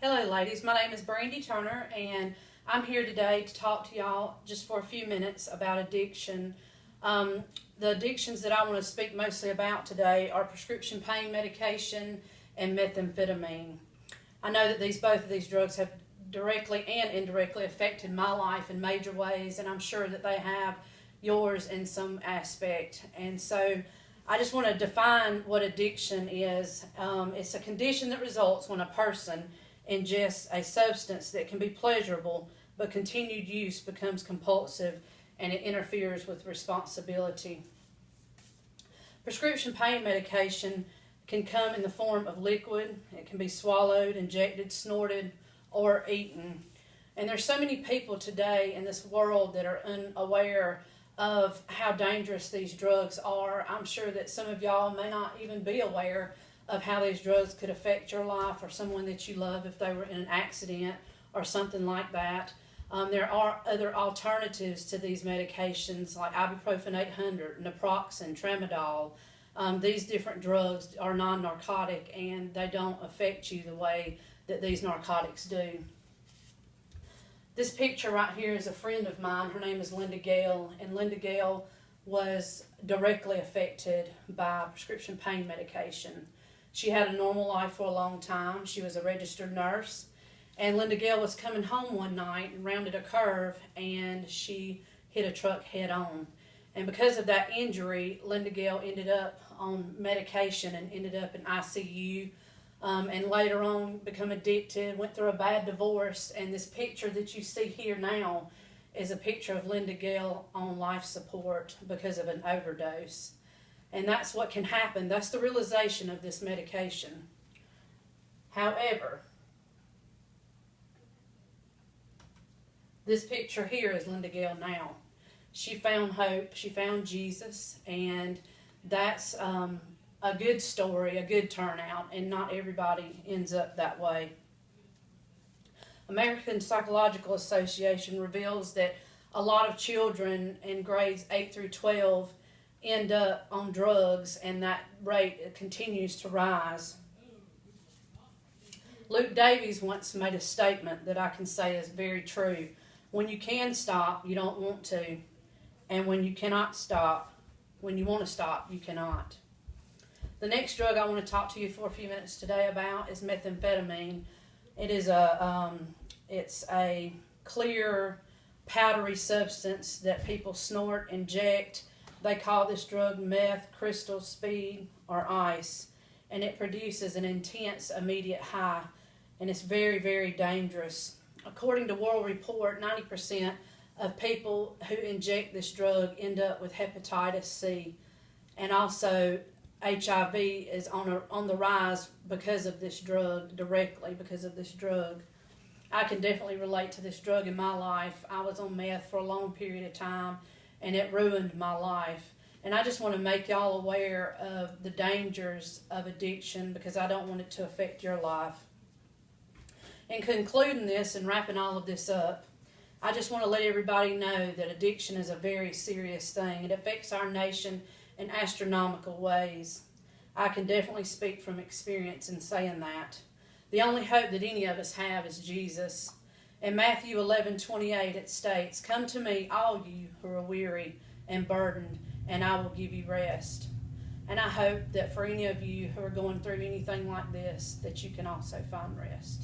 Hello ladies, my name is Brandy Turner and I'm here today to talk to y'all just for a few minutes about addiction. The addictions that I want to speak mostly about today are prescription pain medication and methamphetamine. I know that both of these drugs have directly and indirectly affected my life in major ways, and I'm sure that they have yours in some aspect. And so I just want to define what addiction is. It's a condition that results when a person ingests a substance that can be pleasurable, but continued use becomes compulsive and it interferes with responsibility. Prescription pain medication can come in the form of liquid. It can be swallowed, injected, snorted, or eaten. And there's so many people today in this world that are unaware of how dangerous these drugs are. I'm sure that some of y'all may not even be aware of how these drugs could affect your life or someone that you love if they were in an accident or something like that. There are other alternatives to these medications like ibuprofen 800, naproxen, tramadol. These different drugs are non-narcotic and they don't affect you the way that these narcotics do. This picture right here is a friend of mine. Her name is Linda Gale, and Linda Gale was directly affected by prescription pain medication. She had a normal life for a long time. She was a registered nurse. And Linda Gale was coming home one night and rounded a curve and she hit a truck head on. And because of that injury, Linda Gale ended up on medication and ended up in ICU. And later on become addicted, went through a bad divorce. And this picture that you see here now is a picture of Linda Gale on life support because of an overdose. And that's what can happen. That's the realization of this medication. However, this picture here is Linda Gale now. She found hope, she found Jesus, and that's a good story, a good turnout, and not everybody ends up that way. American Psychological Association reveals that a lot of children in grades 8 through 12 end up on drugs, and that rate continues to rise. Luke Davies once made a statement that I can say is very true. When you can stop, you don't want to. And when you cannot stop, when you want to stop, you cannot. The next drug I want to talk to you for a few minutes today about is methamphetamine. It is it's a clear, powdery substance that people snort, inject. They call this drug meth, crystal, speed, or ice. And it produces an intense, immediate high. And it's very, very dangerous. According to World Report, 90% of people who inject this drug end up with hepatitis C. And also HIV is on the rise because of this drug, directly because of this drug. I can definitely relate to this drug in my life. I was on meth for a long period of time, and it ruined my life. And I just want to make y'all aware of the dangers of addiction because I don't want it to affect your life. In concluding this and wrapping all of this up, I just want to let everybody know that addiction is a very serious thing. It affects our nation in astronomical ways. I can definitely speak from experience in saying that. The only hope that any of us have is Jesus. In Matthew 11:28 it states, "Come to me, all you who are weary and burdened, and I will give you rest." And I hope that for any of you who are going through anything like this, that you can also find rest.